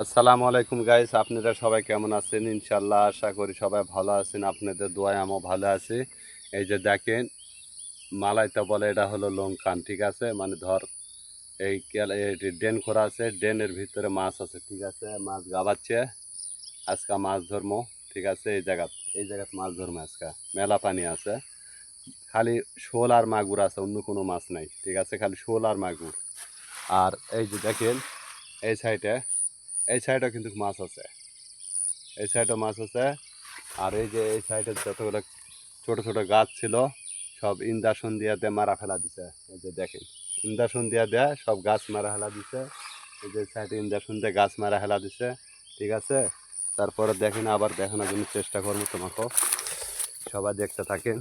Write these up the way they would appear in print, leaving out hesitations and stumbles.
আসসালামু আলাইকুম গাইস, আপনারা সবাই কেমন আছেন? ইনশাল্লাহ আশা করি সবাই ভালো আছেন। আপনাদের দোয়ায় আমিও ভালো আছি। এই যে দেখেন, মালাইতে বলে এটা হলো লঙ্কান, ঠিক আছে? মানে ধর এই ড্রেন করা আছে, ড্রেনের ভিতরে মাছ আছে, ঠিক আছে? মাছ গাবাচ্ছে, আজকা মাছ ধরমো, ঠিক আছে? এই জায়গাত মাছ ধরমো আজকা, মেলা পানি আছে, খালি শোল আর মাগুর আছে, অন্য কোনো মাছ নাই, ঠিক আছে? খালি শোল আর মাগুর। আর এই যে দেখেন, এই সাইডে এই সাইডেও কিন্তু মাছ আছে, এই সাইডেও মাছ আছে। আর এই যে এই সাইডে যতগুলো ছোট ছোট গাছ ছিল, সব ইন্দাসন দিয়া দিয়ে মারা ফেলা দিছে। এই যে দেখেন, ইন্দাসন দিয়া দেয়া সব গাছ মারা ফেলা দিছে। এই যে সাইডে ইন্দাসন দিয়ে গাছ মারা ফেলা দিছে, ঠিক আছে? তারপরে দেখেন, আবার দেখানোর জন্য চেষ্টা করবো তোমাকে, সবাই দেখতে থাকেন।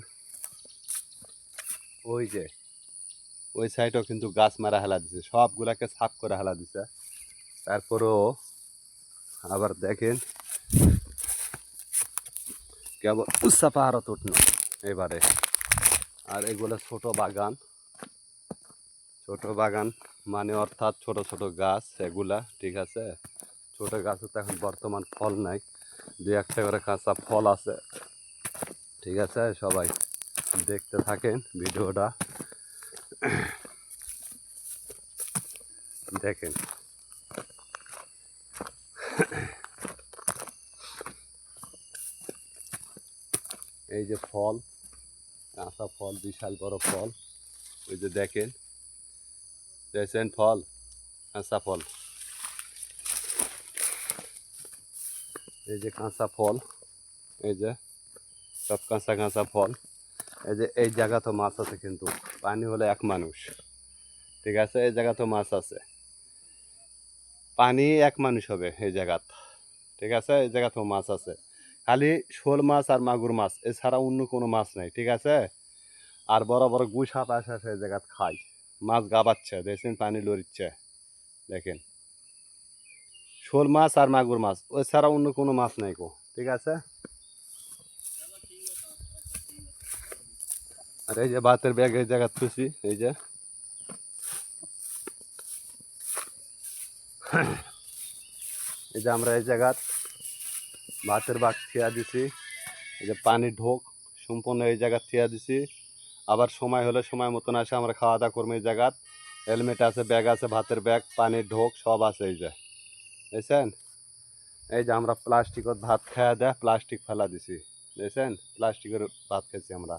ওই যে ওই সাইডেও কিন্তু গাছ মারা ফেলা দিছে, সবগুলাকে সাফ করে ফেলা দিছে। তারপরেও আবার দেখেন, কেবল উচ্চা পাহাড়ত উঠল এবারে। আর এগুলো ছোট বাগান মানে অর্থাৎ ছোট ছোট গাছ এগুলা, ঠিক আছে? ছোট গাছে তো এখন বর্তমান ফল নাই, দু একটা করে কাঁচা ফল আছে, ঠিক আছে? সবাই দেখতে থাকেন ভিডিওটা, দেখেন। এই যে ফল, কাঁচা ফল, বিশাল বড় ফল। ওই যে দেখেন, দেখছেন ফল, কাঁচা ফল। এই যে কাঁচা ফল, এই যে সব কাঁচা কাঁচা ফল। এই যে এই জায়গা তো মাছ আছে, কিন্তু পানি হলে এক মানুষ, ঠিক আছে? এই জায়গা তো মাছ আছে, পানি এক মানুষ হবে এই জায়গাত, ঠিক আছে? এই জায়গা তো মাছ আছে, খালি শোল মাছ আর মাগুর মাছ, এছাড়া অন্য কোনো মাছ নাই, ঠিক আছে? আর বড় বড় গুসা পাশ আছে এই জায়গাত, খাই মাছ গাবাচ্ছে, দেখছেন পানি লড়িচ্ছে, দেখেন। শোল মাছ আর মাগুর মাছ, এছাড়া অন্য কোনো মাছ নাই কো, ঠিক আছে? আর এই যে ভাতের ব্যাগ এই জায়গাত খুশি, এই যে এই যে আমরা এই জায়গাত ভাতের বাগ থিয়া দিছি। এই যে পানি ঢোক সম্পূর্ণ এই জায়গা থিয়া দিছি। আবার সময় হলে সময় মতন আসে আমরা খাওয়া দাওয়া করবো এই জায়গাত। হেলমেট আছে, ব্যাগ আছে, ভাতের ব্যাগ, পানির ঢোক সব আছে। এই যে দেখছেন, এই যে আমরা প্লাস্টিকত ভাত খাওয়া দেয়, প্লাস্টিক ফেলা দিছি, দেখছেন? প্লাস্টিকের ভাত খাইছি আমরা।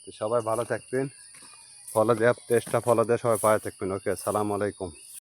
তো সবাই ভালো থাকবেন, ফলো দেওয়া চেষ্টা, ফলো দেওয়া সবাই পায়ে থাকবেন। ওকে, সালাম আলাইকুম।